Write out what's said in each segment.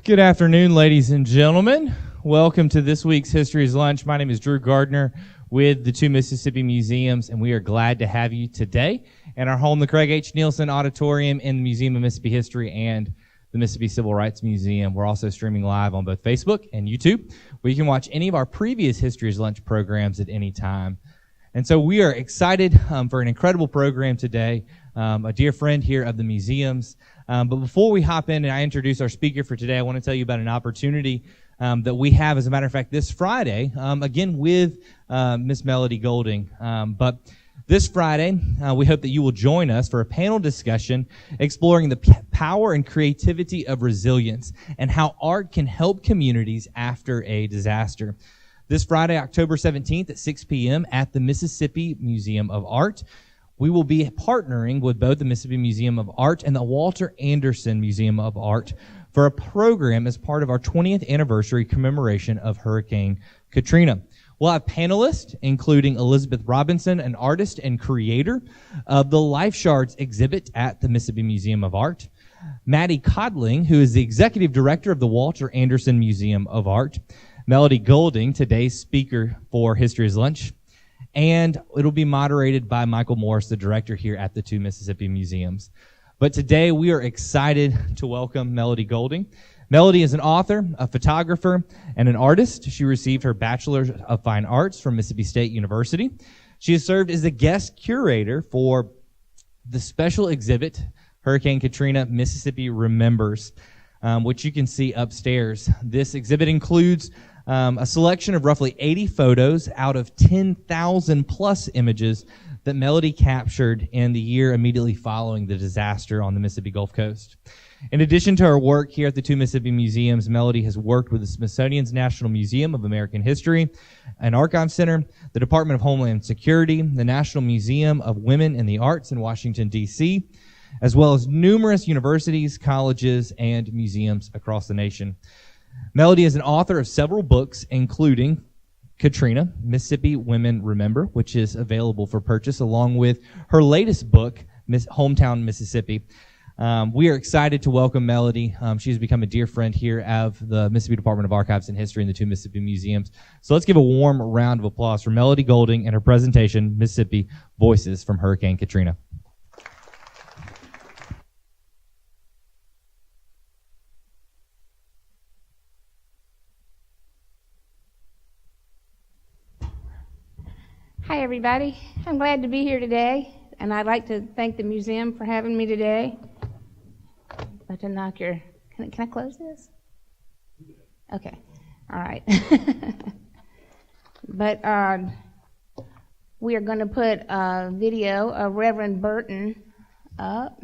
Good afternoon, ladies and gentlemen. Welcome to this week's History's Lunch. My name is Drew Gardner with the two Mississippi Museums, and we are glad to have you today in our home, the Craig H. Neilsen Auditorium in the Museum of Mississippi History and the Mississippi Civil Rights Museum. We're also streaming live on both Facebook and YouTube, where you can watch any of our previous History's Lunch programs at any time. And so we are excited for an incredible program today. A dear friend here of the museums. But before we hop in and I introduce our speaker for today, I want to tell you about an opportunity that we have, as a matter of fact, this Friday, again with Miss Melody Golding. But this Friday, we hope that you will join us for a panel discussion exploring the power and creativity of resilience and how art can help communities after a disaster. This Friday, October 17th at 6 p.m. at the Mississippi Museum of Art. We will be partnering with both the Mississippi Museum of Art and the Walter Anderson Museum of Art for a program as part of our 20th anniversary commemoration of Hurricane Katrina. We'll have panelists, including Elizabeth Robinson, an artist and creator of the Life Shards exhibit at the Mississippi Museum of Art, Maddie Codling, who is the executive director of the Walter Anderson Museum of Art, Melody Golding, today's speaker for History's Lunch, and it'll be moderated by Michael Morris, the director here at the two Mississippi Museums. But today we are excited to welcome Melody Golding. Melody is an author, a photographer, and an artist. She received her Bachelor of Fine Arts from Mississippi State University. She has served as the guest curator for the special exhibit, Hurricane Katrina, Mississippi Remembers, which you can see upstairs. This exhibit includes a selection of roughly 80 photos out of 10,000 plus images that Melody captured in the year immediately following the disaster on the Mississippi Gulf Coast. In addition to her work here at the two Mississippi Museums, Melody has worked with the Smithsonian's National Museum of American History and Archive Center, the Department of Homeland Security, the National Museum of Women in the Arts in Washington, D.C., as well as numerous universities, colleges, and museums across the nation. Melody is an author of several books, including Katrina, Mississippi Women Remember, which is available for purchase, along with her latest book, Hometown Mississippi. We are excited to welcome Melody. She's become a dear friend here of the Mississippi Department of Archives and History and the two Mississippi Museums. So let's give a warm round of applause for Melody Golding and her presentation, Mississippi Voices from Hurricane Katrina. Hi, everybody. I'm glad to be here today, and I'd like to thank the museum for having me today. About to knock your... Can I close this? Okay. All right. But we are going to put a video of Reverend Burton up.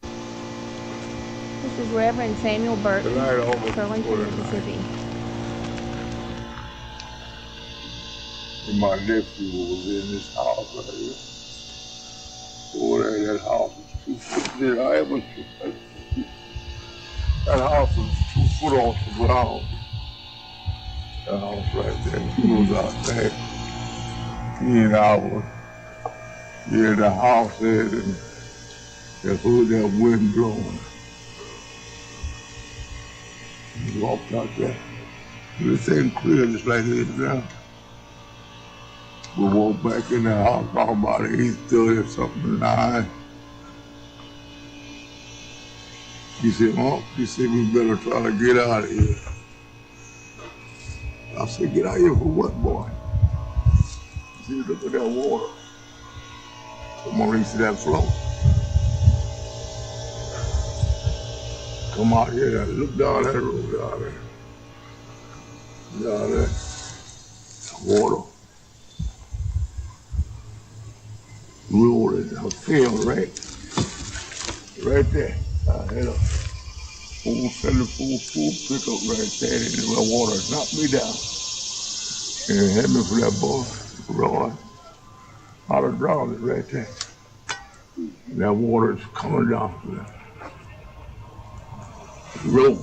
This is Reverend Samuel Burton, Burlington, Mississippi. My nephew was in this house right here. Over there, that house was 2 foot. That house was 2 foot off the ground. That house right there. He was out there. He and I were in the house there, and just heard that wind blowing. He walked out there. Everything clear just like this now. We walked back in the house about 8:30 or something, 9. He said, he said, we better try to get out of here. I said, get out of here for what, boy? He said, look at that water. Come on, you see that flow? Come out here, look down that road down there. Down there, water. Road is a field right there. I had a 474 pickup right there, and the water knocked me down. And it had me for that boy, Roy. I'd have drowned it right there. And that water is coming down to the road.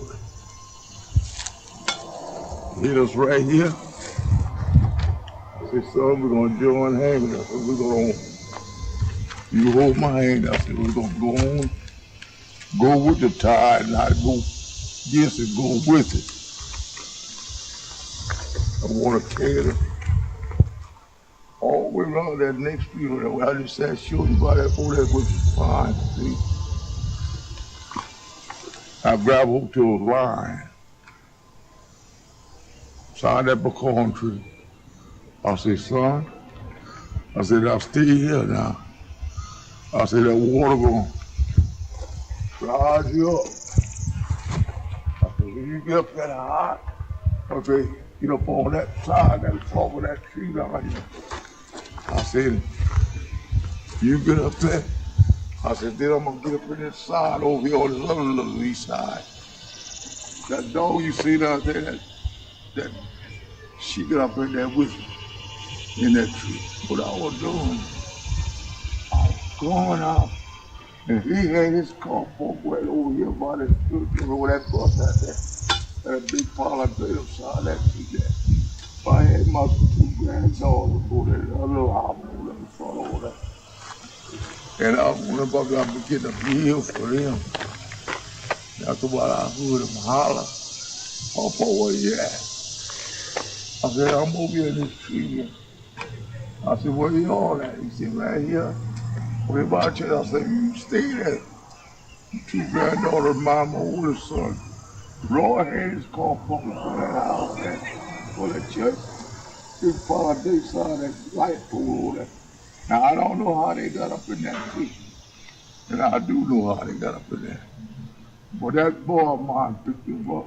Hit us right here. I said, son, we're gonna join hands. I said, we're gonna, you hold my hand. I said, we're gonna go on, go with the tide, not go gifts that go with it. I want to carry it all the way around that next street where I just sat shooting by that over there, which is fine, see. I grabbed over to a line, signed that pecan tree. I said, son, I said, I'll stay here now. I said, that water gonna rise you up. I said, when you get up that high, I said, get up on that side, that top of that tree down here. I said, you get up there. I said, then I'm gonna get up in this side over here on this other little east side. That dog you see down there, that she got up in there with me in that tree. What I was doing, I was going out, and he had his car parked right over here by the over that bus out there. That big pile of dirt upside that tree there. I had my two granddaughters go there, a little house over there in front over there. And I went up there to get a meal for them. After a while, I heard him holler, Papa, where you at? I said, I'm over here in this tree here. I said, where you all at? He said, right here. What about you? I said, you stay there. Two granddaughters, my oldest son. Roy had his car parked in front of that house there for the church. This part of this side, that light pole over there. Now, I don't know how they got up in that tree. And I do know how they got up in there. But that boy of mine picked him up.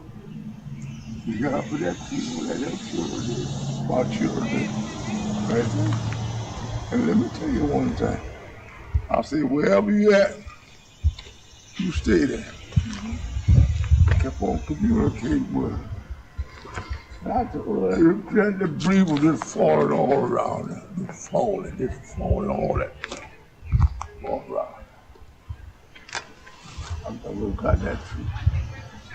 He got up in that tree where that children did. My children did. Right there. And let me tell you one thing. I say, wherever you at, you stay there. I kept on communicating with her. And I told her, the debris was just falling all around her. Just falling all that. All around. I look at that tree.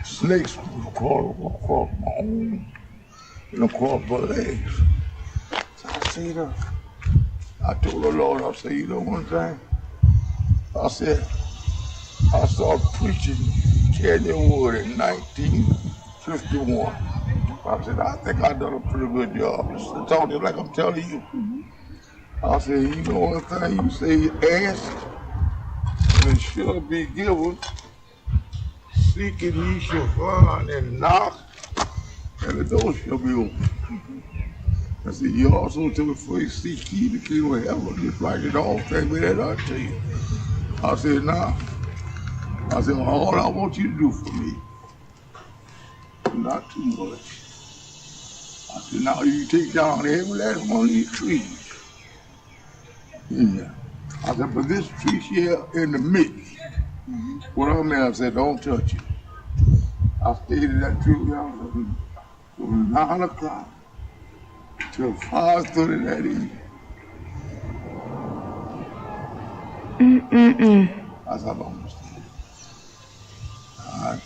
Snakes crawling across my arm and across my legs. So I said, I told the Lord, I said, you know one thing? I said, I started preaching Canyon Wood in 1951. I said, I think I done a pretty good job. I told you like I'm telling you. I said, you know one thing? You say, ask, and it shall be given. Seek and ye shall find, and knock, and the door shall be open. I said, you also told me before you seek ye the kingdom of heaven, just like it all came with that unto you. I said, nah. I said, well, all I want you to do for me, not too much. I said, now you take down every last one of these trees. Yeah. I said, but this tree here in the mix, what I'm there, I said, don't touch it. I stayed in that tree from 9 o'clock till 5:30 that evening. That's how long I stayed. All right.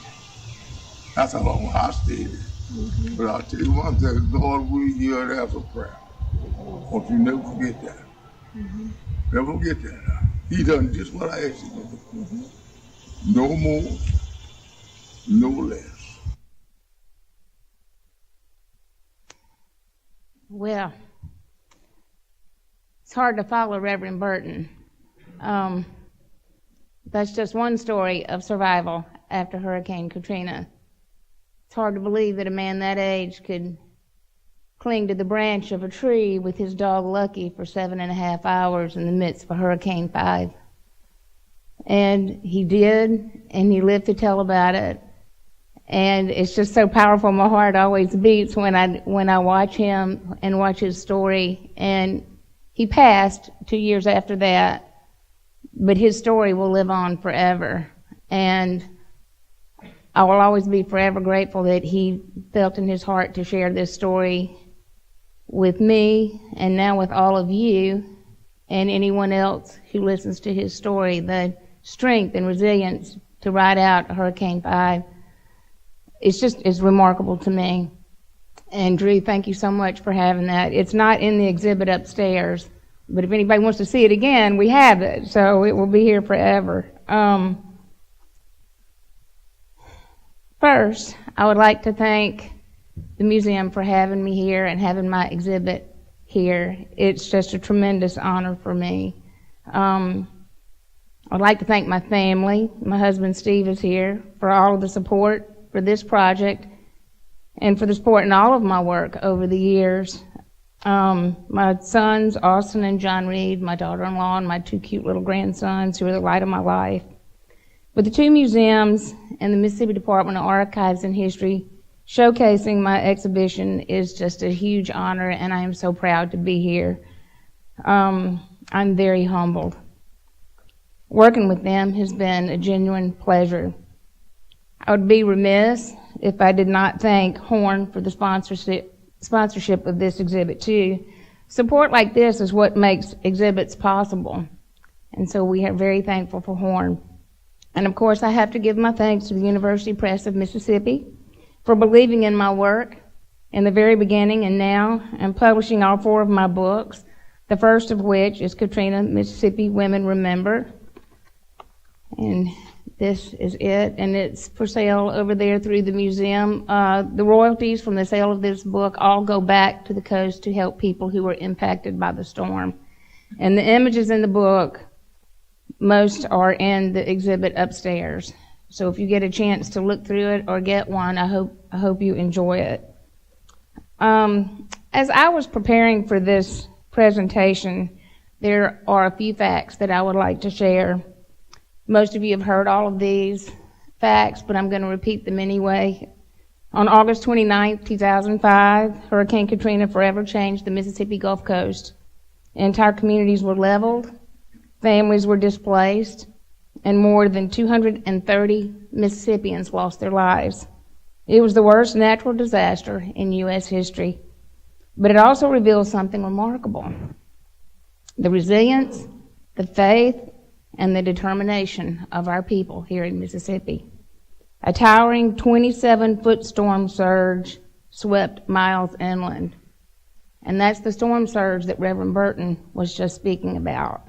That's how long I stayed. But I'll tell you one thing, Lord, we hear and answer prayer. Don't you never forget that. Never forget that. He done just what I asked him to do. No more, no less. Well, it's hard to follow Reverend Burton. That's just one story of survival after Hurricane Katrina. It's hard to believe that a man that age could cling to the branch of a tree with his dog Lucky for 7.5 hours in the midst of a Hurricane 5. And he did, and he lived to tell about it. And it's just so powerful. My heart always beats when I watch him and watch his story. And he passed 2 years after that, but his story will live on forever. And I will always be forever grateful that he felt in his heart to share this story with me and now with all of you and anyone else who listens to his story. The strength and resilience to ride out Hurricane 5. It's remarkable to me. And Drew, thank you so much for having that. It's not in the exhibit upstairs, but if anybody wants to see it again, we have it, so it will be here forever. First, first, I would like to thank the museum for having me here and having my exhibit here. It's just a tremendous honor for me. I'd like to thank my family. My husband Steve is here for all of the support for this project and for the support in all of my work over the years. My sons, Austin and John Reed, my daughter-in-law, and my two cute little grandsons who are the light of my life. With the two museums and the Mississippi Department of Archives and History showcasing my exhibition is just a huge honor, and I am so proud to be here. I'm very humbled. Working with them has been a genuine pleasure. I would be remiss if I did not thank Horn for the sponsorship of this exhibit too. Support like this is what makes exhibits possible, and so we are very thankful for Horn. And of course, I have to give my thanks to the University Press of Mississippi for believing in my work in the very beginning and now, and publishing all 4 of my books, the first of which is Katrina, Mississippi Women Remember. And this is it, and it's for sale over there through the museum. The royalties from the sale of this book all go back to the coast to help people who were impacted by the storm. And the images in the book, most are in the exhibit upstairs. So if you get a chance to look through it or get one, I hope you enjoy it. As I was preparing for this presentation, there are a few facts that I would like to share. Most of you have heard all of these facts, but I'm going to repeat them anyway. On August 29, 2005, Hurricane Katrina forever changed the Mississippi Gulf Coast. Entire communities were leveled, families were displaced, and more than 230 Mississippians lost their lives. It was the worst natural disaster in U.S. history, but it also reveals something remarkable: the resilience, the faith, and the determination of our people here in Mississippi. A towering 27-foot storm surge swept miles inland, and that's the storm surge that Reverend Burton was just speaking about.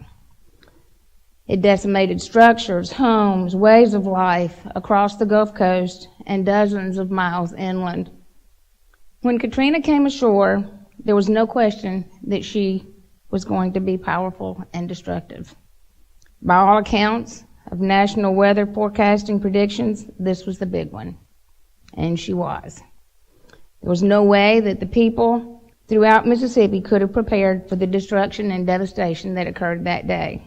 It decimated structures, homes, ways of life across the Gulf Coast and dozens of miles inland. When Katrina came ashore, there was no question that she was going to be powerful and destructive. By all accounts of national weather forecasting predictions, this was the big one, and she was. There was no way that the people throughout Mississippi could have prepared for the destruction and devastation that occurred that day.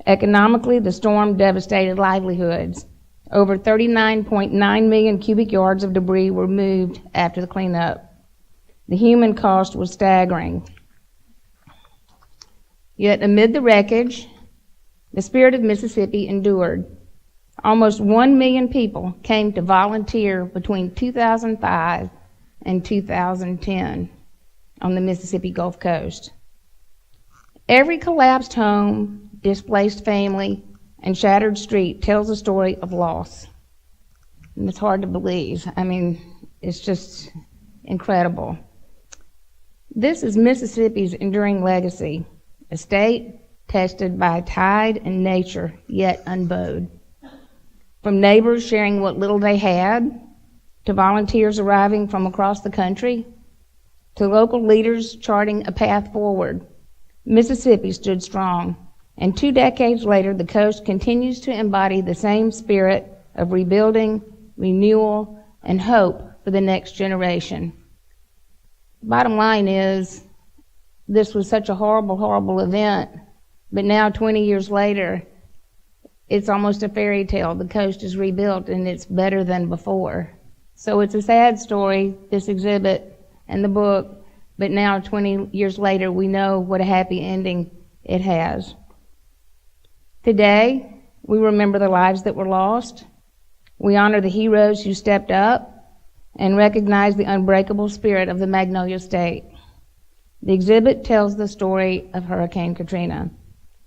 Economically, the storm devastated livelihoods. Over 39.9 million cubic yards of debris were moved after the cleanup. The human cost was staggering. Yet amid the wreckage, the spirit of Mississippi endured. Almost 1 million people came to volunteer between 2005 and 2010 on the Mississippi Gulf Coast. Every collapsed home, displaced family, and shattered street tells a story of loss. And it's hard to believe. I mean, it's just incredible. This is Mississippi's enduring legacy, a state tested by tide and nature, yet unbowed. From neighbors sharing what little they had, to volunteers arriving from across the country, to local leaders charting a path forward, Mississippi stood strong. And 2 decades later, the coast continues to embody the same spirit of rebuilding, renewal, and hope for the next generation. Bottom line is, this was such a horrible, horrible event, but now 20 years later, it's almost a fairy tale. The coast is rebuilt and it's better than before. So it's a sad story, this exhibit and the book, but now 20 years later, we know what a happy ending it has. Today, we remember the lives that were lost. We honor the heroes who stepped up and recognize the unbreakable spirit of the Magnolia State. The exhibit tells the story of Hurricane Katrina.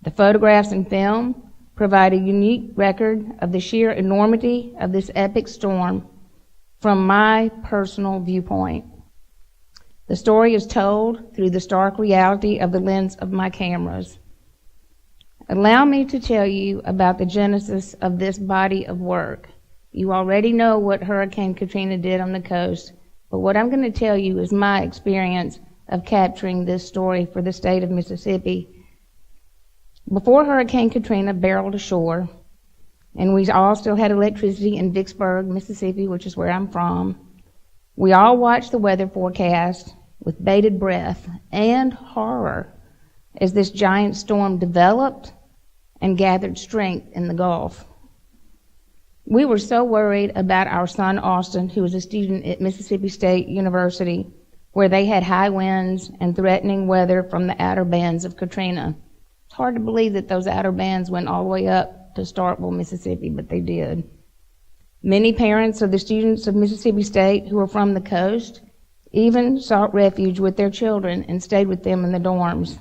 The photographs and film provide a unique record of the sheer enormity of this epic storm from my personal viewpoint. The story is told through the stark reality of the lens of my cameras. Allow me to tell you about the genesis of this body of work You already know what Hurricane Katrina did on the coast, but what I'm going to tell you is my experience of capturing this story for the state of Mississippi. Before Hurricane Katrina barreled ashore, and we all still had electricity in Vicksburg, Mississippi, which is where I'm from, we all watched the weather forecast with bated breath and horror as this giant storm developed and gathered strength in the Gulf. We were so worried about our son Austin, who was a student at Mississippi State University, where they had high winds and threatening weather from the outer bands of Katrina. It's hard to believe that those outer bands went all the way up to Starkville, Mississippi, but they did. Many parents of the students of Mississippi State who were from the coast even sought refuge with their children and stayed with them in the dorms.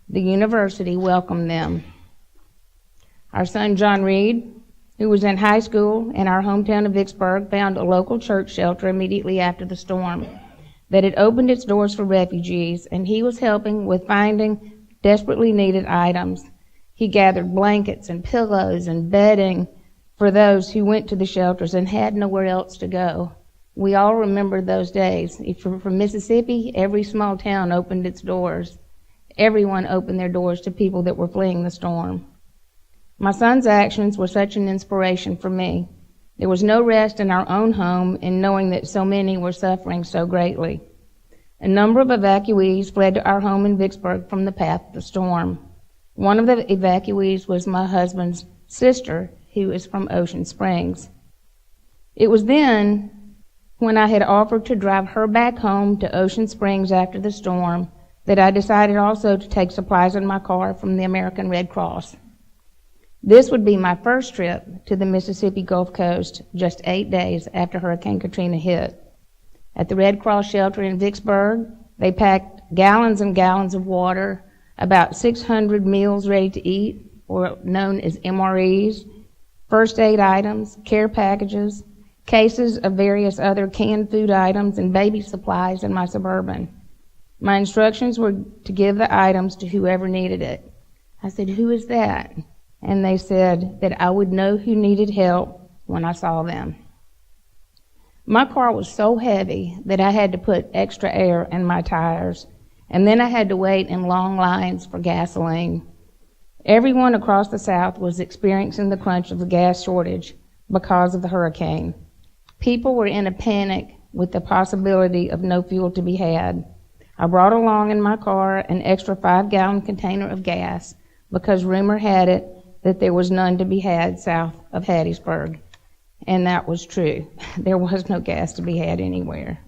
The university welcomed them. Our son John Reed, who was in high school in our hometown of Vicksburg, found a local church shelter immediately after the storm that had opened its doors for refugees, and he was helping with finding desperately needed items. He gathered blankets and pillows and bedding for those who went to the shelters and had nowhere else to go. We all remember those days. If you're from Mississippi, every small town opened its doors. Everyone opened their doors to people that were fleeing the storm. My son's actions were such an inspiration for me. There was no rest in our own home in knowing that so many were suffering so greatly. A number of evacuees fled to our home in Vicksburg from the path of the storm. One of the evacuees was my husband's sister, who is from Ocean Springs. It was then, when I had offered to drive her back home to Ocean Springs after the storm, that I decided also to take supplies in my car from the American Red Cross. This would be my first trip to the Mississippi Gulf Coast just 8 days after Hurricane Katrina hit. At the Red Cross shelter in Vicksburg, they packed gallons and gallons of water, about 600 meals ready to eat, or known as MREs, first aid items, care packages, cases of various other canned food items, and baby supplies in my Suburban. My instructions were to give the items to whoever needed it. I said, "Who is that?" And they said that I would know who needed help when I saw them. My car was so heavy that I had to put extra air in my tires, and then I had to wait in long lines for gasoline. Everyone across the South was experiencing the crunch of the gas shortage because of the hurricane. People were in a panic with the possibility of no fuel to be had. I brought along in my car an extra 5-gallon container of gas because rumor had it that there was none to be had south of Hattiesburg. And that was true. There was no gas to be had anywhere.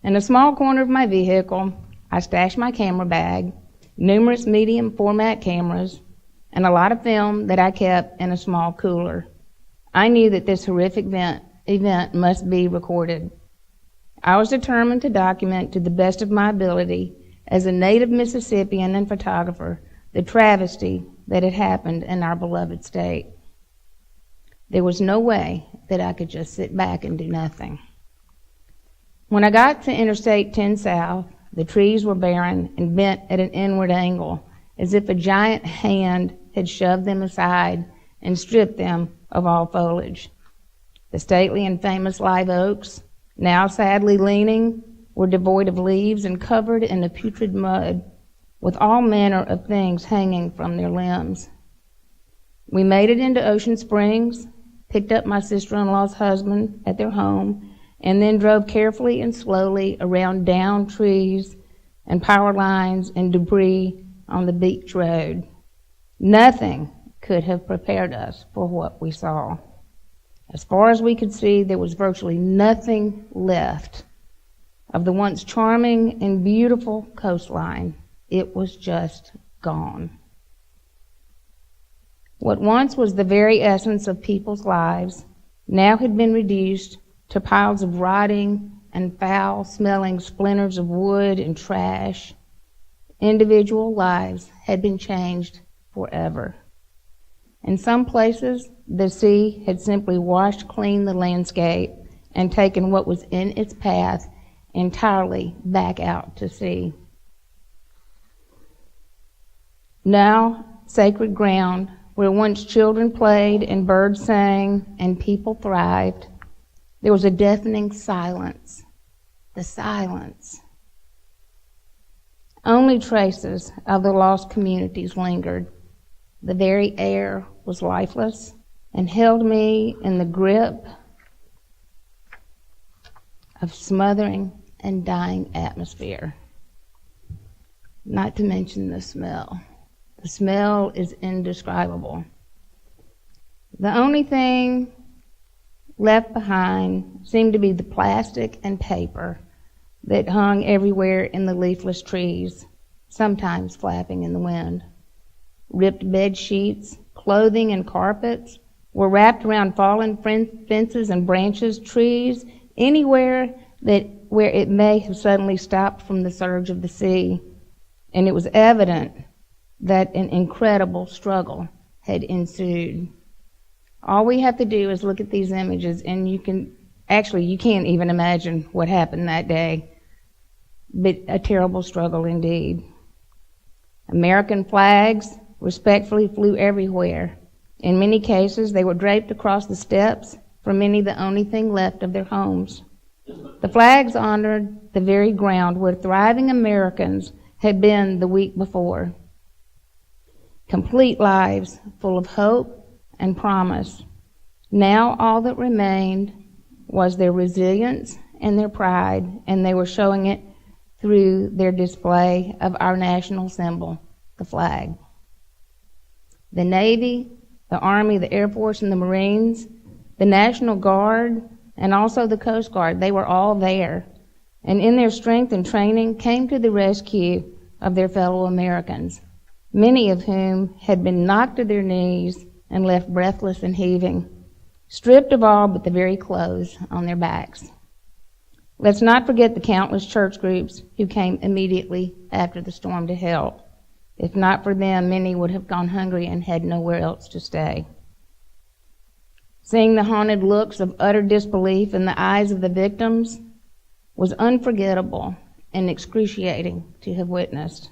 In a small corner of my vehicle, I stashed my camera bag, numerous medium format cameras, and a lot of film that I kept in a small cooler. I knew that this horrific event must be recorded. I was determined to document to the best of my ability, as a native Mississippian and photographer, the travesty that had happened in our beloved state. There was no way that I could just sit back and do nothing. When I got to Interstate 10 South, the trees were barren and bent at an inward angle, as if a giant hand had shoved them aside and stripped them of all foliage. The stately and famous live oaks, now sadly leaning, were devoid of leaves and covered in a putrid mud, with all manner of things hanging from their limbs. We made it into Ocean Springs, picked up my sister-in-law's husband at their home, and then drove carefully and slowly around downed trees and power lines and debris on the beach road. Nothing could have prepared us for what we saw. As far as we could see, there was virtually nothing left of the once charming and beautiful coastline. It was just gone. What once was the very essence of people's lives now had been reduced to piles of rotting and foul-smelling splinters of wood and trash. Individual lives had been changed forever. In some places, the sea had simply washed clean the landscape and taken what was in its path entirely back out to sea. Now, sacred ground where once children played and birds sang and people thrived, there was a deafening silence. The silence. Only traces of the lost communities lingered. The very air was lifeless and held me in the grip of smothering and dying atmosphere. Not to mention the smell. The smell is indescribable. The only thing left behind seemed to be the plastic and paper that hung everywhere in the leafless trees, sometimes flapping in the wind. Ripped bed sheets, clothing, and carpets were wrapped around fallen fences and branches, trees, anywhere where it may have suddenly stopped from the surge of the sea. And it was evident that an incredible struggle had ensued. All we have to do is look at these images, and you can't even imagine what happened that day. But a terrible struggle indeed. American flags respectfully flew everywhere. In many cases, they were draped across the steps, for many the only thing left of their homes. The flags honored the very ground where thriving Americans had been the week before. Complete lives full of hope and promise. Now all that remained was their resilience and their pride, and they were showing it through their display of our national symbol, the flag. The Navy, the Army, the Air Force, and the Marines, the National Guard, and also the Coast Guard, they were all there, and in their strength and training came to the rescue of their fellow Americans, many of whom had been knocked to their knees and left breathless and heaving, stripped of all but the very clothes on their backs. Let's not forget the countless church groups who came immediately after the storm to help. If not for them, many would have gone hungry and had nowhere else to stay. Seeing the haunted looks of utter disbelief in the eyes of the victims was unforgettable and excruciating to have witnessed.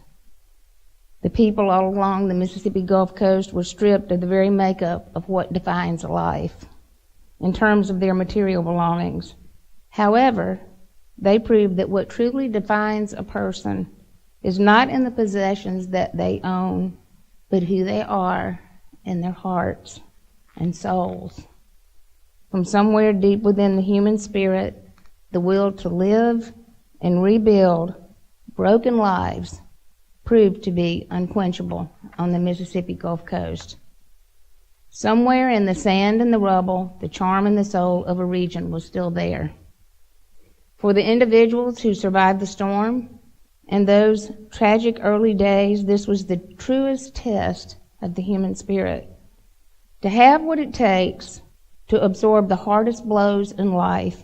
The people all along the Mississippi Gulf Coast were stripped of the very makeup of what defines life in terms of their material belongings. However, they proved that what truly defines a person is not in the possessions that they own, but who they are in their hearts and souls. From somewhere deep within the human spirit, the will to live and rebuild broken lives proved to be unquenchable on the Mississippi Gulf Coast. Somewhere in the sand and the rubble, the charm and the soul of a region was still there. For the individuals who survived the storm and those tragic early days, this was the truest test of the human spirit. To have what it takes to absorb the hardest blows in life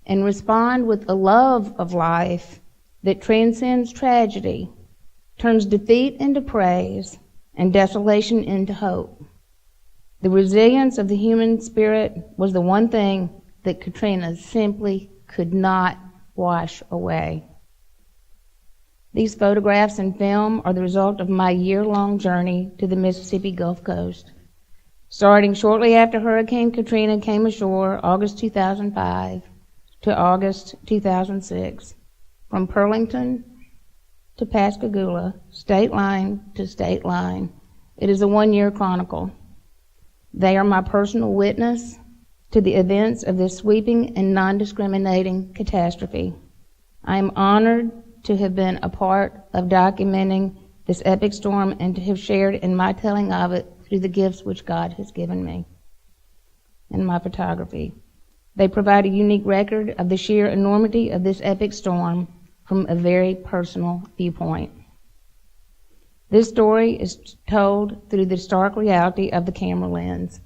and respond with a love of life that transcends tragedy, turns defeat into praise and desolation into hope. The resilience of the human spirit was the one thing that Katrina simply could not wash away. These photographs and film are the result of my year-long journey to the Mississippi Gulf Coast. Starting shortly after Hurricane Katrina came ashore, August 2005 to August 2006, from Pearlington to Pascagoula, state line to state line. It is a one-year chronicle. They are my personal witness to the events of this sweeping and non-discriminating catastrophe. I am honored to have been a part of documenting this epic storm and to have shared in my telling of it through the gifts which God has given me in my photography. They provide a unique record of the sheer enormity of this epic storm from a very personal viewpoint. This story is told through the stark reality of the camera lens.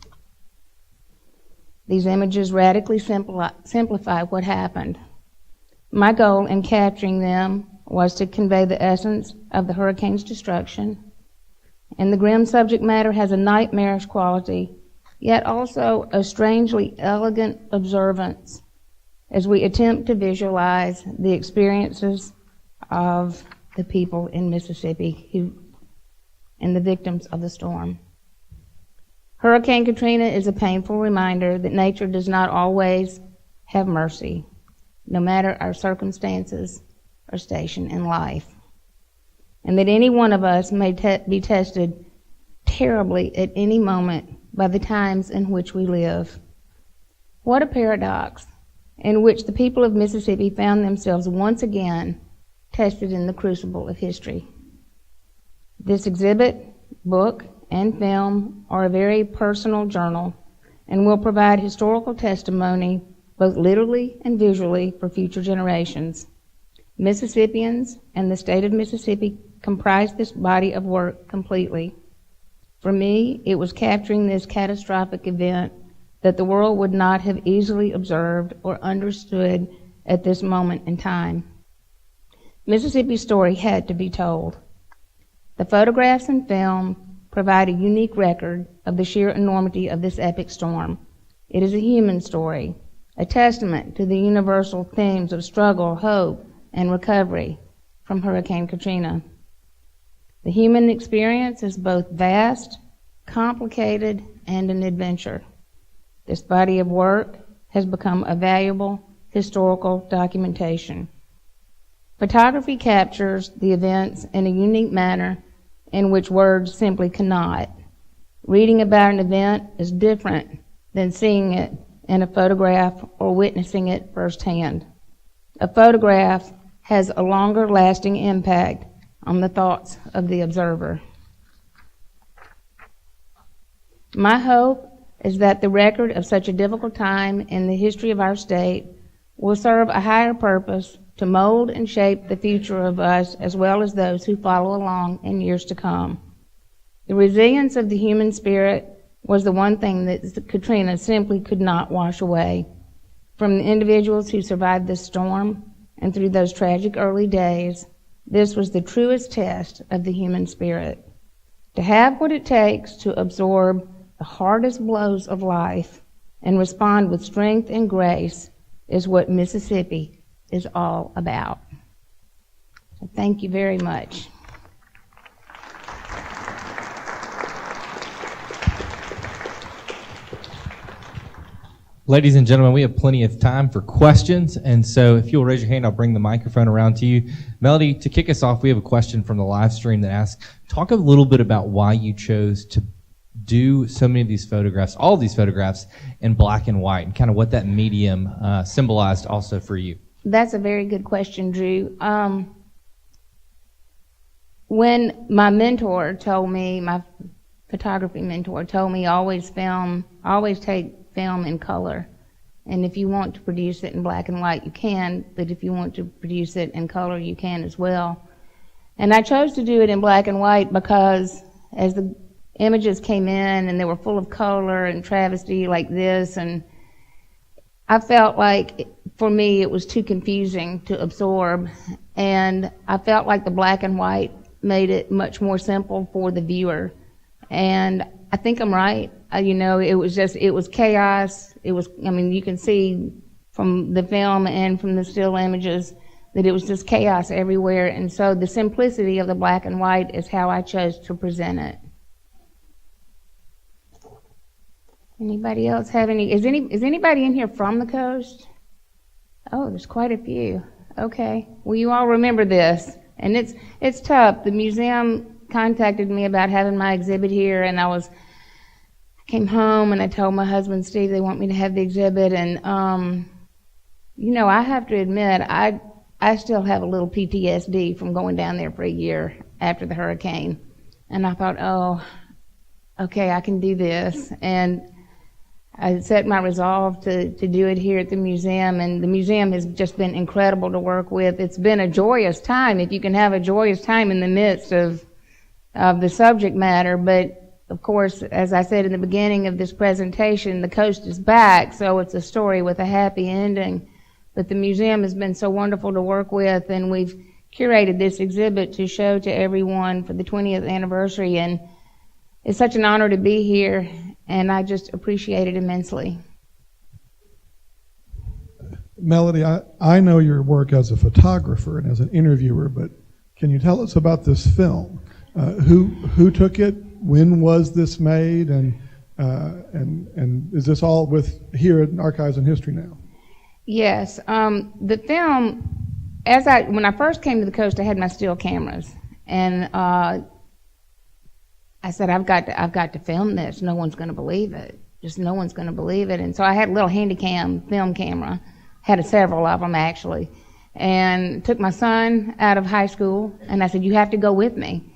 These images radically simplify what happened. My goal in capturing them was to convey the essence of the hurricane's destruction, and the grim subject matter has a nightmarish quality, yet also a strangely elegant observance as we attempt to visualize the experiences of the people in Mississippi and the victims of the storm. Hurricane Katrina is a painful reminder that nature does not always have mercy, no matter our circumstances or station in life, and that any one of us may be tested terribly at any moment by the times in which we live. What a paradox in which the people of Mississippi found themselves once again tested in the crucible of history. This exhibit, book, and film are a very personal journal and will provide historical testimony both literally and visually for future generations. Mississippians and the state of Mississippi comprise this body of work completely. For me, it was capturing this catastrophic event that the world would not have easily observed or understood at this moment in time. Mississippi's story had to be told. The photographs and film provide a unique record of the sheer enormity of this epic storm. It is a human story, a testament to the universal themes of struggle, hope, and recovery from Hurricane Katrina. The human experience is both vast, complicated, and an adventure. This body of work has become a valuable historical documentation. Photography captures the events in a unique manner in which words simply cannot. Reading about an event is different than seeing it in a photograph or witnessing it firsthand. A photograph has a longer lasting impact on the thoughts of the observer. My hope is that the record of such a difficult time in the history of our state will serve a higher purpose to mold and shape the future of us as well as those who follow along in years to come. The resilience of the human spirit was the one thing that Katrina simply could not wash away. From the individuals who survived this storm and through those tragic early days, this was the truest test of the human spirit. To have what it takes to absorb the hardest blows of life and respond with strength and grace is what Mississippi is all about. So thank you very much. Ladies and gentlemen, we have plenty of time for questions, and so if you'll raise your hand, I'll bring the microphone around to you. Melody, to kick us off, we have a question from the live stream that asks, talk a little bit about why you chose to do so many of these photographs, all of these photographs, in black and white, and kind of what that medium symbolized also for you. That's a very good question, Drew. When my mentor told me, my photography mentor told me, always take film in color. And if you want to produce it in black and white, you can, but if you want to produce it in color, you can as well. And I chose to do it in black and white because as the images came in and they were full of color and travesty like this, and I felt like, for me, it was too confusing to absorb, and I felt like the black and white made it much more simple for the viewer. And I think I'm right. It was chaos. You can see from the film and from the still images that it was just chaos everywhere. And so the simplicity of the black and white is how I chose to present it. Anybody else have any? Is anybody in here from the coast? Oh, there's quite a few. Okay. Well, you all remember this. And it's tough. The museum contacted me about having my exhibit here, and I came home and I told my husband, Steve, they want me to have the exhibit. And, I have to admit, I still have a little PTSD from going down there for a year after the hurricane. And I thought, oh, okay, I can do this. And I set my resolve to do it here at the museum, and the museum has just been incredible to work with. It's been a joyous time, if you can have a joyous time in the midst of the subject matter. But of course, as I said in the beginning of this presentation, the coast is back, so it's a story with a happy ending. But the museum has been so wonderful to work with, and we've curated this exhibit to show to everyone for the 20th anniversary, and it's such an honor to be here, and I just appreciate it immensely. Melody, I know your work as a photographer and as an interviewer, but can you tell us about this film? Who took it? When was this made? And And is this all here at Archives and History now? Yes. The film, when I first came to the coast, I had my still cameras, and I said, I've got to film this. No one's going to believe it. Just no one's going to believe it. And so I had a little Handycam film camera, had several of them actually, and took my son out of high school, and I said, you have to go with me.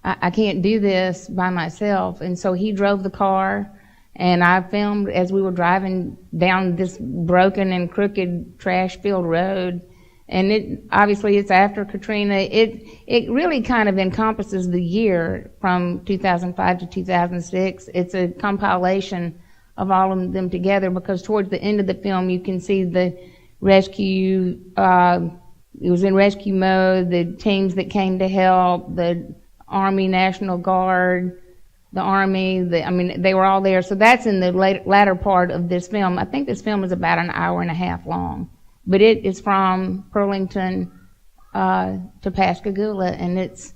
I can't do this by myself. And so he drove the car, and I filmed as we were driving down this broken and crooked, trash-filled road. And obviously it's after Katrina. It really kind of encompasses the year from 2005 to 2006. It's a compilation of all of them together, because towards the end of the film you can see the rescue, it was in rescue mode, the teams that came to help, the Army, National Guard, the Army, they were all there. So that's in the latter part of this film. I think this film is about an hour and a half long. But it is from Burlington to Pascagoula, and it's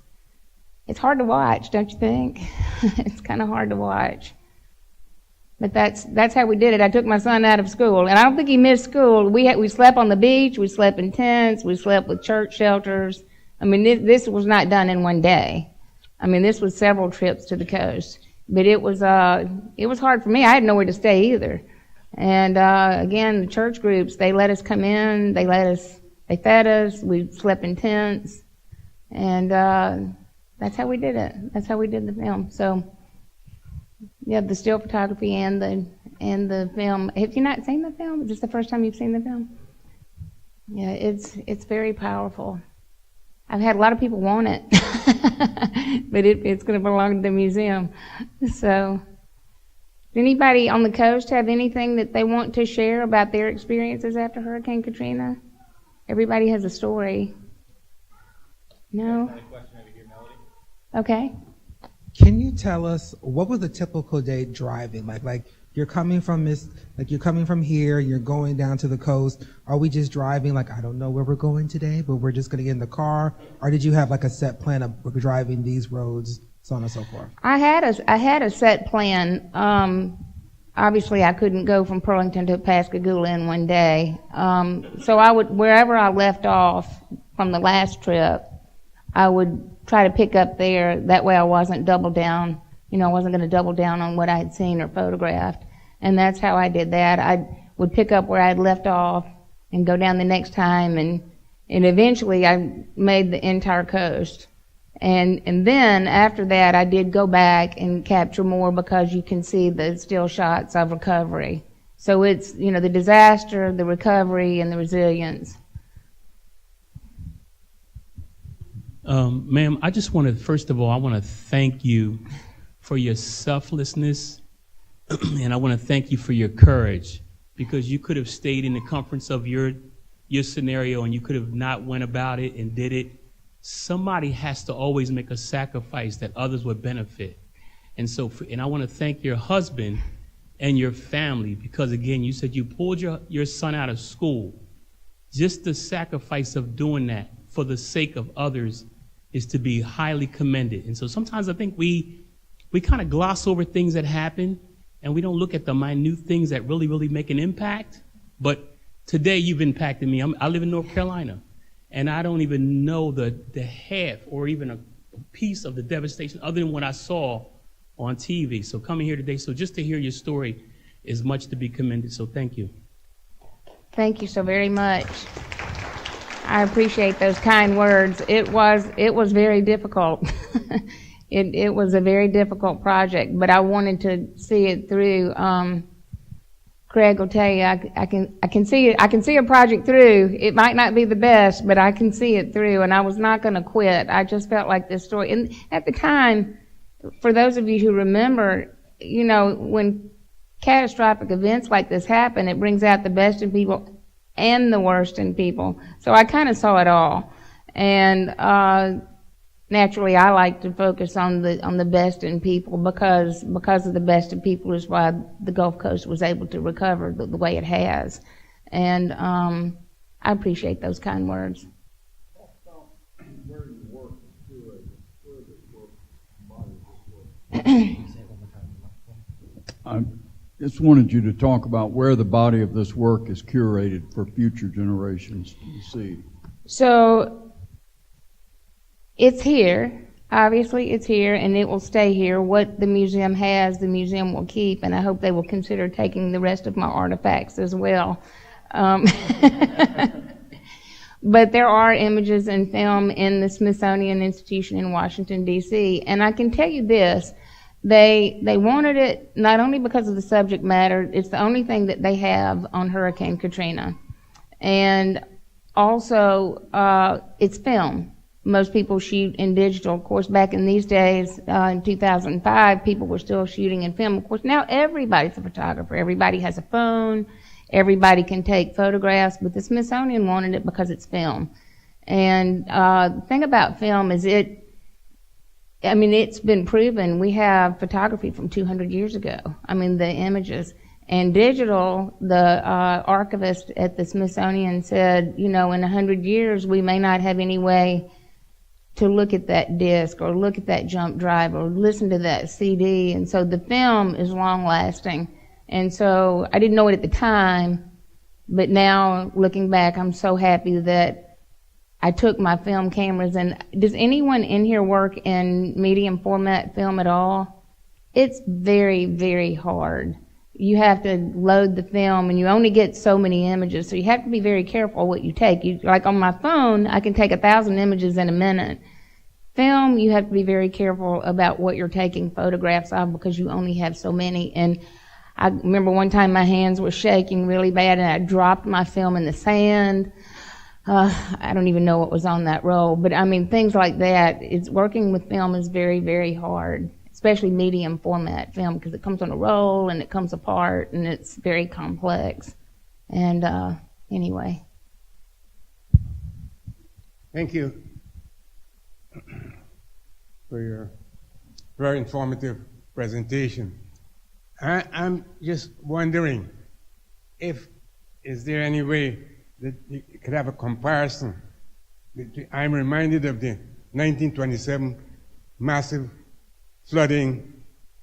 hard to watch, don't you think? It's kind of hard to watch. But that's how we did it. I took my son out of school, and I don't think he missed school. We slept on the beach, we slept in tents, we slept with church shelters. This was not done in one day. This was several trips to the coast. But it was hard for me. I had nowhere to stay either. And again, the church groups, they let us come in, they fed us, we slept in tents, and that's how we did it. That's how we did the film. So, yeah, the still photography and the film. Have you not seen the film? Is this the first time you've seen the film? Yeah, it's very powerful. I've had a lot of people want it, but it's going to belong to the museum. So, does anybody on the coast have anything that they want to share about their experiences after Hurricane Katrina? Everybody has a story. No? Okay. Can you tell us what was a typical day driving like? Like you're coming from here, you're going down to the coast. Are we just driving like, I don't know where we're going today, but we're just going to get in the car? Or did you have like a set plan of we're driving these roads, so on and so forth? I had a set plan. Obviously I couldn't go from Burlington to Pascagoula in one day. So I would, wherever I left off from the last trip, I would try to pick up there. That way I wasn't double down. I wasn't going to double down on what I had seen or photographed. And that's how I did that. I would pick up where I had left off and go down the next time, and eventually I made the entire coast. And then after that I did go back and capture more, because you can see the still shots of recovery. So it's, the disaster, the recovery, and the resilience. Ma'am, I just want to, first of all, I want to thank you for your selflessness, and I want to thank you for your courage, because you could have stayed in the comforts of your scenario, and you could have not went about it and did it. Somebody has to always make a sacrifice that others would benefit. And so, and I want to thank your husband and your family, because again, you said you pulled your son out of school. Just the sacrifice of doing that for the sake of others is to be highly commended. And so sometimes I think we kind of gloss over things that happen, and we don't look at the minute things that really, really make an impact. But today you've impacted me. I live in North Carolina, and I don't even know the half or even a piece of the devastation other than what I saw on TV. So coming here today, so just to hear your story is much to be commended. So thank you. Thank you so very much. I appreciate those kind words. It was very difficult. It was a very difficult project, but I wanted to see it through. Craig will tell you, I can see it. I can see a project through. It might not be the best, but I can see it through, and I was not going to quit. I just felt like this story. And at the time, for those of you who remember, when catastrophic events like this happen, it brings out the best in people and the worst in people. So I kind of saw it all. And naturally I like to focus on the best in people, because of the best in people is why the Gulf Coast was able to recover the way it has. And I appreciate those kind words. I just wanted you to talk about where the body of this work is curated for future generations to see. So it's here. Obviously, it's here, and it will stay here. What the museum has, the museum will keep, and I hope they will consider taking the rest of my artifacts as well. But there are images and film in the Smithsonian Institution in Washington, D.C., and I can tell you this. They wanted it not only because of the subject matter, it's the only thing that they have on Hurricane Katrina. And also, it's film. Most people shoot in digital. Of course, back in these days, in 2005, people were still shooting in film. Of course, now everybody's a photographer. Everybody has a phone. Everybody can take photographs. But the Smithsonian wanted it because it's film. And the thing about film is it's been proven. We have photography from 200 years ago. The images. And digital, the archivist at the Smithsonian said, in 100 years, we may not have any way to look at that disc or look at that jump drive or listen to that CD. And so the film is long lasting. And so I didn't know it at the time, but now looking back, I'm so happy that I took my film cameras. And does anyone in here work in medium format film at all? It's very, very hard. You have to load the film, and you only get so many images, so you have to be very careful what you take. Like on my phone, I can take 1,000 images in a minute. Film, you have to be very careful about what you're taking photographs of because you only have so many. And I remember one time my hands were shaking really bad, and I dropped my film in the sand. I don't even know what was on that roll, but things like that. Working with film is very, very hard. Especially medium format film, because it comes on a roll and it comes apart and it's very complex. And anyway. Thank you for your very informative presentation. I'm just wondering is there any way that you could have a comparison? I'm reminded of the 1927 massive flooding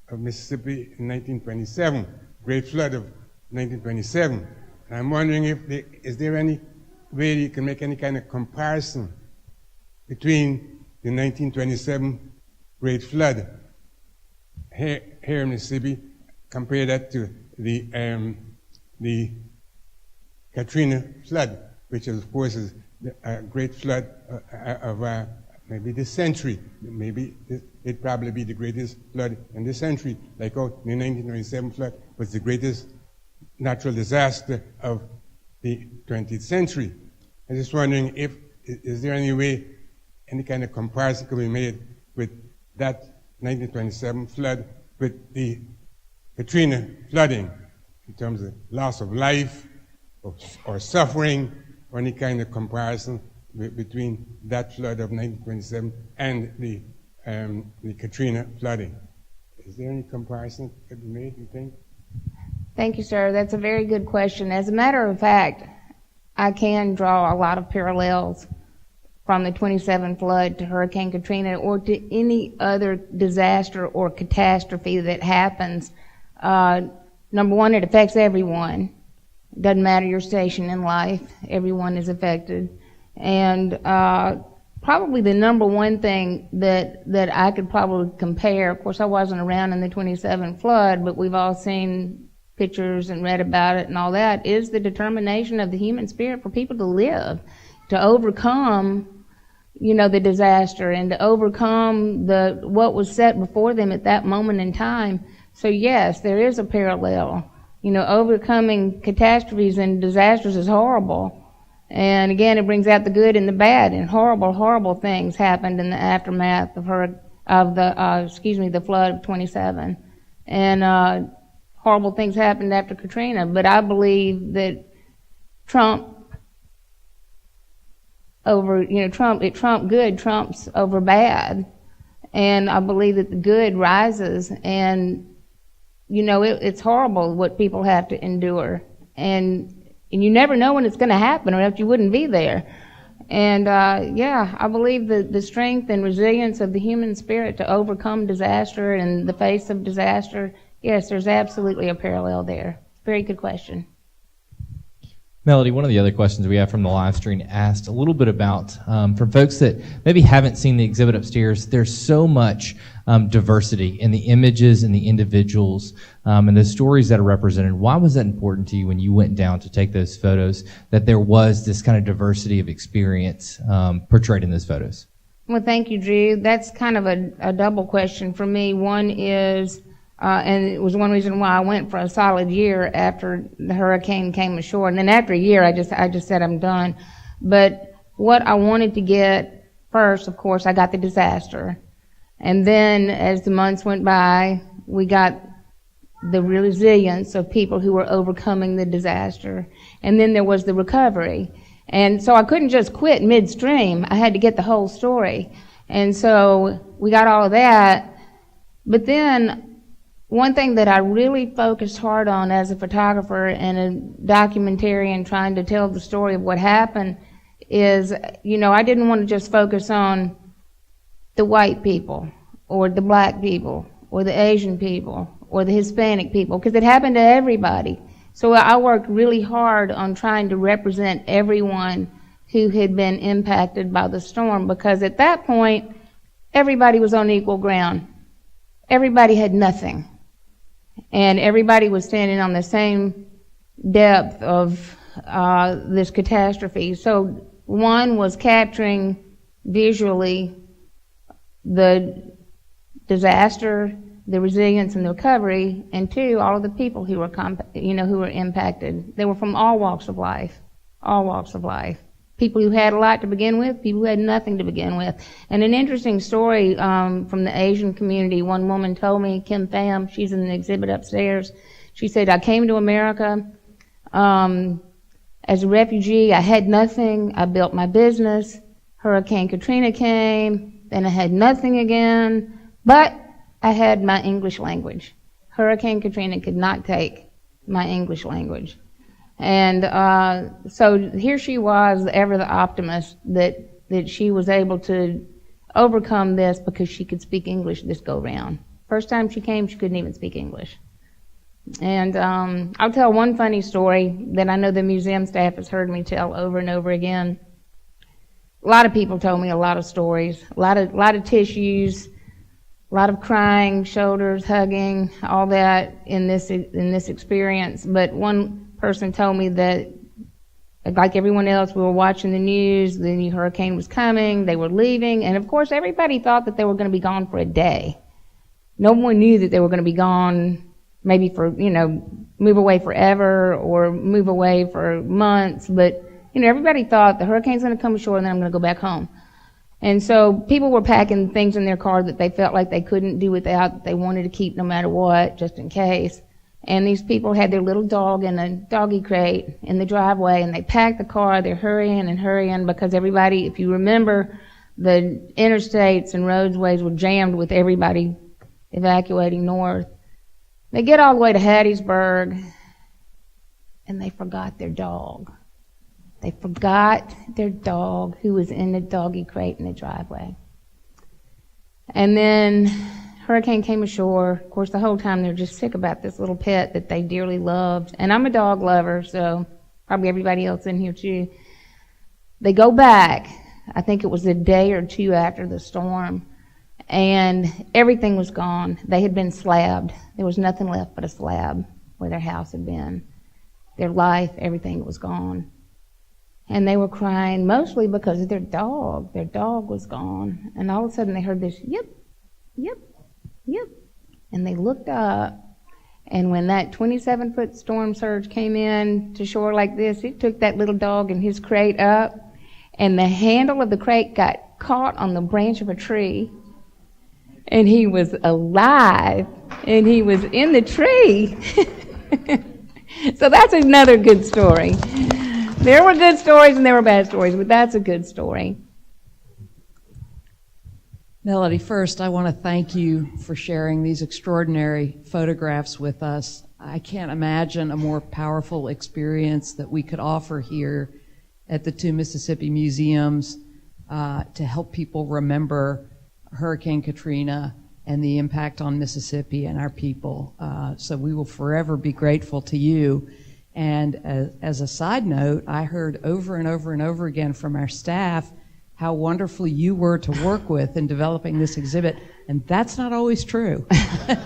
of Mississippi in 1927, Great Flood of 1927. And I'm wondering is there any way you can make any kind of comparison between the 1927 Great Flood here in Mississippi, compare that to the Katrina flood, which of course is a great flood of maybe this century. Maybe it'd probably be the greatest flood in this century, like the 1927 flood was the greatest natural disaster of the 20th century. I'm just wondering is there any way, any kind of comparison could be made with that 1927 flood with the Katrina flooding in terms of loss of life or suffering, or any kind of comparison between that flood of 1927 and the Katrina flooding. Is there any comparison that could be made, you think? Thank you, sir. That's a very good question. As a matter of fact, I can draw a lot of parallels from the 27 flood to Hurricane Katrina or to any other disaster or catastrophe that happens. Number one, it affects everyone. Doesn't matter your station in life. Everyone is affected. And probably the number one thing that I could probably compare, of course I wasn't around in the 27 flood, but we've all seen pictures and read about it and all that, is the determination of the human spirit for people to live, to overcome, the disaster and to overcome what was set before them at that moment in time. So yes, there is a parallel. Overcoming catastrophes and disasters is horrible. And again, it brings out the good and the bad, and horrible, horrible things happened in the aftermath of the flood of 27. And horrible things happened after Katrina. But I believe that Trump good trumps over bad. And I believe that the good rises, and it's horrible what people have to endure. And you never know when it's going to happen, or else you wouldn't be there. And I believe that the strength and resilience of the human spirit to overcome disaster in the face of disaster Yes, there's absolutely a parallel there. Very good question. Melody, one of the other questions we have from the live stream asked a little bit about, from folks that maybe haven't seen the exhibit upstairs, there's so much diversity in the images and the individuals and the stories that are represented. Why was that important to you when you went down to take those photos, that there was this kind of diversity of experience portrayed in those photos? Well, thank you, Drew. That's kind of a double question for me. One is, and it was one reason why I went for a solid year after the hurricane came ashore. And then after a year, I just said I'm done. But what I wanted to get first, of course, I got the disaster. And then as the months went by, we got the resilience of people who were overcoming the disaster. And then there was the recovery. And so I couldn't just quit midstream. I had to get the whole story. And so we got all of that. But then one thing that I really focused hard on as a photographer and a documentarian trying to tell the story of what happened is, I didn't want to just focus on the white people or the black people or the Asian people or the Hispanic people, because it happened to everybody. So I worked really hard on trying to represent everyone who had been impacted by the storm, because at that point, everybody was on equal ground. Everybody had nothing. And everybody was standing on the same depth of this catastrophe. So one was capturing visually the disaster, the resilience, and the recovery, and two, all of the people who were who were impacted. They were from all walks of life, People who had a lot to begin with, people who had nothing to begin with. And an interesting story from the Asian community, one woman told me, Kim Pham, she's in the exhibit upstairs. She said, I came to America as a refugee. I had nothing. I built my business. Hurricane Katrina came. Then I had nothing again. But I had my English language. Hurricane Katrina could not take my English language. And so here she was, ever the optimist, that she was able to overcome this because she could speak English this go round. First time she came, she couldn't even speak English. And I'll tell one funny story that I know the museum staff has heard me tell over and over again. A lot of people told me a lot of stories, a lot of tissues, a lot of crying, shoulders, hugging, all that in this experience. But one person told me that, like everyone else, we were watching the news, the new hurricane was coming, they were leaving, and of course everybody thought that they were going to be gone for a day. No one knew that they were going to be gone maybe for, move away forever or move away for months, but, everybody thought the hurricane's going to come ashore and then I'm going to go back home. And so people were packing things in their car that they felt like they couldn't do without, that they wanted to keep no matter what, just in case. And these people had their little dog in a doggy crate in the driveway, and they packed the car. They're hurrying because everybody, if you remember, the interstates and roadways were jammed with everybody evacuating north. They get all the way to Hattiesburg, and they forgot their dog. They forgot their dog, who was in the doggy crate in the driveway. And then hurricane came ashore. Of course, the whole time they're just sick about this little pet that they dearly loved. And I'm a dog lover, so probably everybody else in here too. They go back. I think it was a day or two after the storm, and everything was gone. They had been slabbed. There was nothing left but a slab where their house had been. Their life, everything was gone. And they were crying mostly because of their dog. Their dog was gone. And all of a sudden they heard this, yip, yip, yip. And they looked up, and when that 27-foot storm surge came in to shore like this, it took that little dog in his crate up, and the handle of the crate got caught on the branch of a tree, and he was alive, and he was in the tree. So that's another good story. There were good stories and there were bad stories, but that's a good story. Melody, first, I want to thank you for sharing these extraordinary photographs with us. I can't imagine a more powerful experience that we could offer here at the two Mississippi museums to help people remember Hurricane Katrina and the impact on Mississippi and our people. So we will forever be grateful to you. And as a side note, I heard over and over and over again from our staff how wonderful you were to work with in developing this exhibit, and that's not always true.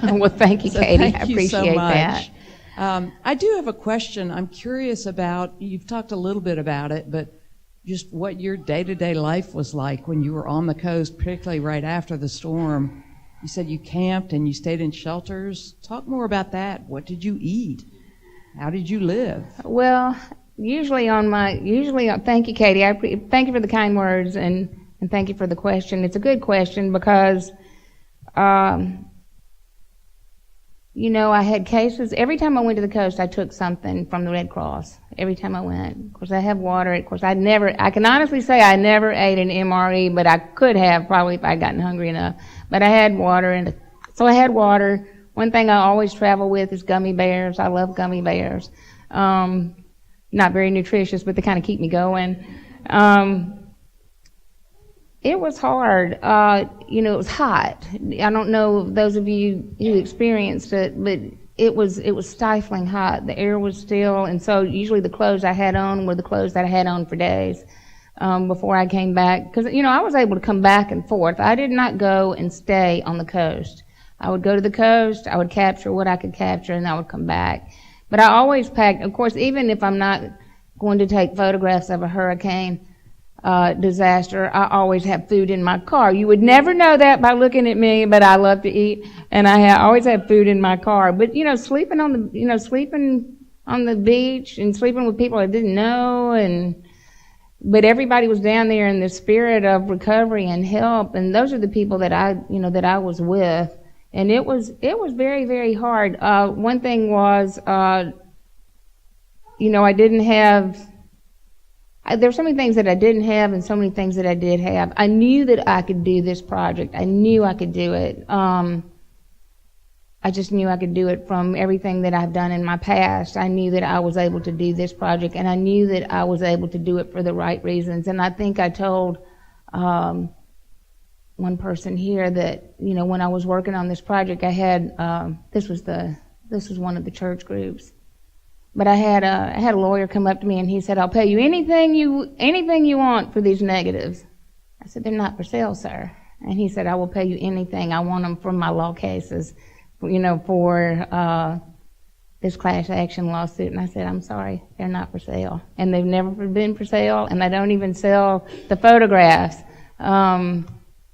Well, thank you, So Katie. thank I you appreciate so much. that. I do have a question. I'm curious about, you've talked a little bit about it, but just what your day-to-day life was like when you were on the coast, particularly right after the storm. You said you camped and you stayed in shelters. Talk more about that. What did you eat? How did you live? Well, thank you, Katie. Thank you for the kind words and thank you for the question. It's a good question because, I had cases. Every time I went to the coast, I took something from the Red Cross. Every time I went. Of course, I have water. Of course, I can honestly say I never ate an MRE, but I could have probably if I'd gotten hungry enough. But I had water, so I had water. One thing I always travel with is gummy bears. I love gummy bears. Not very nutritious, but they kind of keep me going. It was hard. It was hot. I don't know those of you who experienced it, but it was stifling hot. The air was still, and so usually the clothes I had on were the clothes that I had on for days before I came back. Because, I was able to come back and forth. I did not go and stay on the coast. I would go to the coast, I would capture what I could capture, and I would come back. But I always packed, of course, even if I'm not going to take photographs of a hurricane disaster, I always have food in my car. You would never know that by looking at me, but I love to eat, and I always have food in my car. But sleeping on the beach and sleeping with people I didn't know, but everybody was down there in the spirit of recovery and help, and those are the people that I was with. And it was very, very hard. One thing was, I didn't have, there were so many things that I didn't have and so many things that I did have. I knew that I could do this project. I knew I could do it. I just knew I could do it from everything that I've done in my past. I knew that I was able to do this project, and I knew that I was able to do it for the right reasons. And I think I told, one person here that, when I was working on this project, I had, this was one of the church groups, but I had a lawyer come up to me and he said, "I'll pay you anything you want for these negatives." I said, "They're not for sale, sir." And he said, "I will pay you anything. I want them from my law cases, for this class action lawsuit." And I said, "I'm sorry, they're not for sale. And they've never been for sale, and I don't even sell the photographs."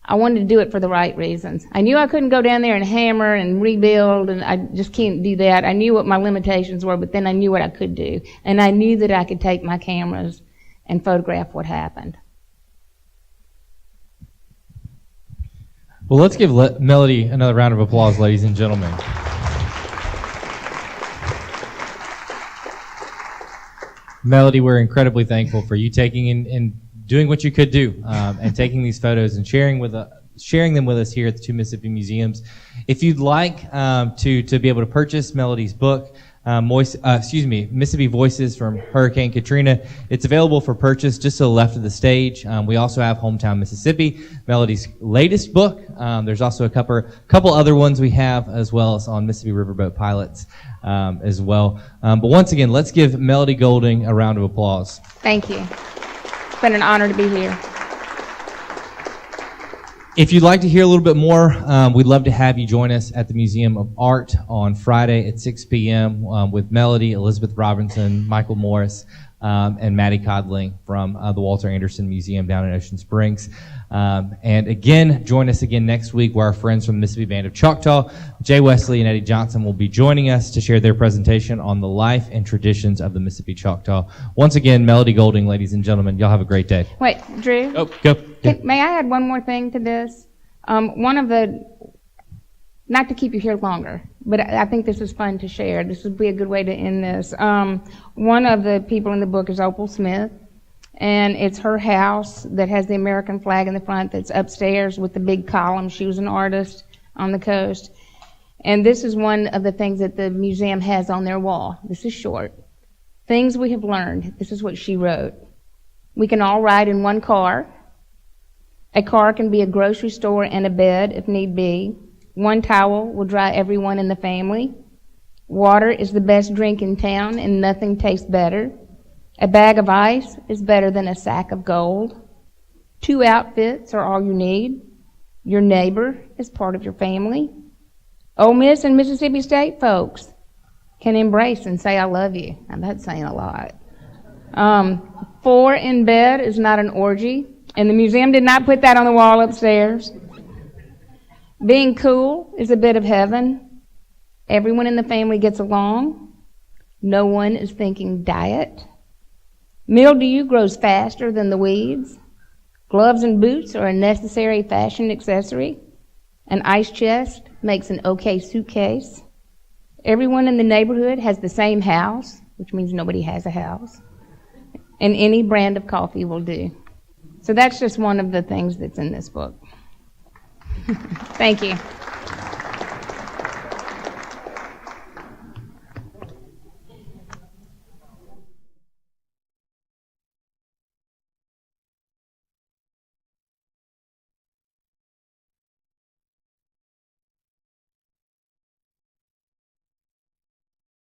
I wanted to do it for the right reasons. I knew I couldn't go down there and hammer and rebuild, and I just can't do that. I knew what my limitations were, but then I knew what I could do. And I knew that I could take my cameras and photograph what happened. Well, let's give Melody another round of applause, ladies and gentlemen. Melody, we're incredibly thankful for you taking and doing what you could do, and taking these photos and sharing them with us here at the two Mississippi Museums. If you'd like to be able to purchase Melody's book, Mississippi Voices from Hurricane Katrina, it's available for purchase just to the left of the stage. We also have Hometown Mississippi, Melody's latest book. There's also a couple other ones we have, as well as on Mississippi Riverboat Pilots as well. But once again, let's give Melody Golding a round of applause. Thank you. It's been an honor to be here. If you'd like to hear a little bit more, we'd love to have you join us at the Museum of Art on Friday at 6 p.m. With Melody, Elizabeth Robinson, Michael Morris, and Maddie Codling from the Walter Anderson Museum down in Ocean Springs. And again, join us again next week where our friends from the Mississippi Band of Choctaw, Jay Wesley and Eddie Johnson, will be joining us to share their presentation on the life and traditions of the Mississippi Choctaw. Once again, Melody Golding, ladies and gentlemen, y'all have a great day. Wait, Drew? Oh, go. May I add one more thing to this? Not to keep you here longer, but I think this is fun to share. This would be a good way to end this. One of the people in the book is Opal Smith, and it's her house that has the American flag in the front that's upstairs with the big column. She was an artist on the coast. And this is one of the things that the museum has on their wall. This is short. Things we have learned. This is what she wrote. We can all ride in one car. A car can be a grocery store and a bed if need be. One towel will dry everyone in the family. Water is the best drink in town, and nothing tastes better. A bag of ice is better than a sack of gold. 2 outfits are all you need. Your neighbor is part of your family. Ole Miss and Mississippi State folks can embrace and say, I love you. And that's saying a lot. 4 in bed is not an orgy, and the museum did not put that on the wall upstairs. Being cool is a bit of heaven. Everyone in the family gets along. No one is thinking diet. Mildew grows faster than the weeds. Gloves and boots are a necessary fashion accessory. An ice chest makes an okay suitcase. Everyone in the neighborhood has the same house, which means nobody has a house. And any brand of coffee will do. So that's just one of the things that's in this book. Thank you.